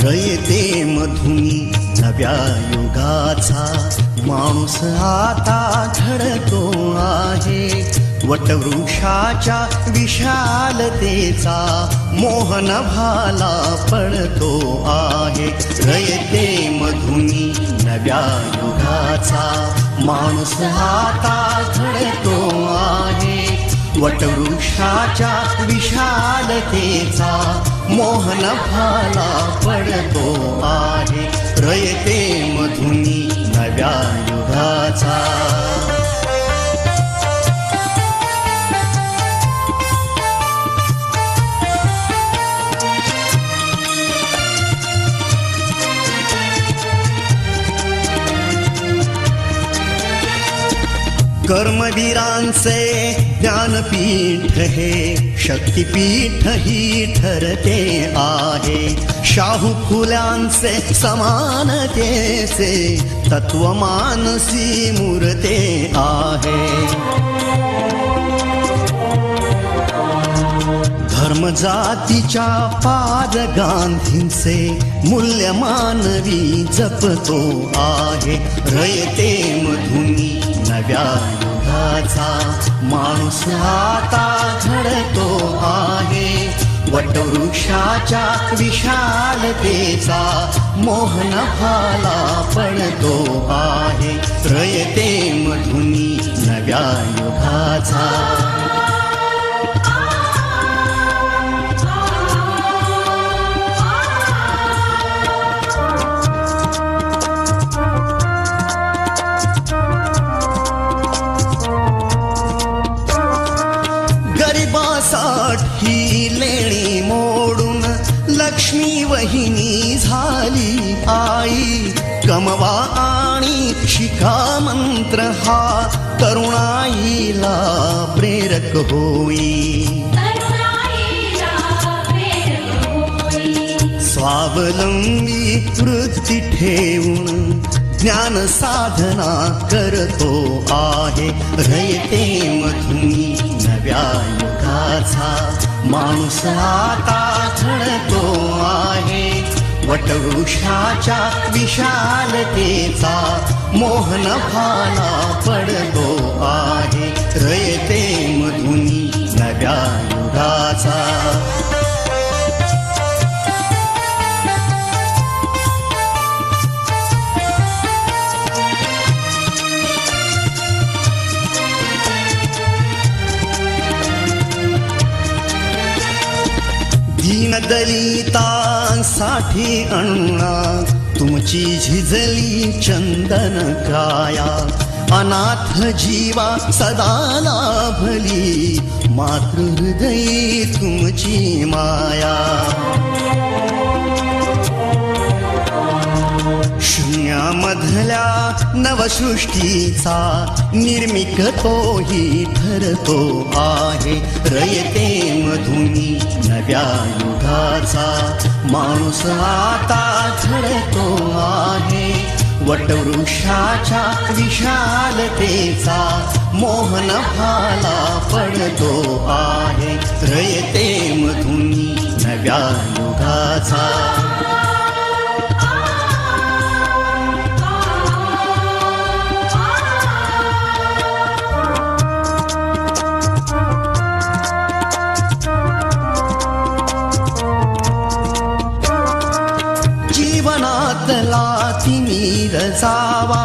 रयते मधुनी नव्या युगाचा माणूस आता घडतो आहे. वटवृक्षाच्या विशालतेचा मोहन भाला पडतो आहे. रयते मधुनी नव्या युगाचा माणूस आता घडतो आहे. वटवृक्षाच्या विशालतेचा मोहन भाला पडतो आहे. रयते मधुनी नव्या युगाचा. कर्मवीरांचे ज्ञानपीठ हे शक्तिपीठ ही ठरते आहे. शाहू फुल्यांचे समानतेचे तत्वमानसी मूर्ते आहे. धर्म जातीच्या पाद गांधींचे मूल्य मानवी जपतो आहे. रयते मधुनी नव्या युगाचा माणूस आता घडतो आहे. वटवृक्षाच्या विशालतेचा मोहन भाला पडतो आहे. रयते मधुनी नव्या युगाचा. गरिबासाठी लेणी मोडून लक्ष्मी वहिनी झाली आई. कमवा आणि शिका मंत्र हा तरुणाईला प्रेरक होई. स्वावलंबी वृत्ती ठेवून ज्ञान साधना करतो आहे. रयते मधुनी नव्या युगाचा माणूस आता घडतो आहे. वटवृक्षाच्या विशालतेचा मोहन भाला पडतो आहे. रयते मधुनी नव्या युगाचा. दलितांसाठी अण्णा तुमची झिजली चंदन काया. अनाथ जीवा सदा लाभली मातृहृदयी तुमची माया. शून्यामधल्या नवसृष्टीचा निर्मिक तोही ठरतो आहे. रयते मधुनी नव्या युगाचा माणूस आता घडतो आहे. वटवृक्षाच्या विशालतेचा मोहन भाला पडतो आहे. रयते मधुनी नव्या युगाचा. जीवनातला तिमिर जावा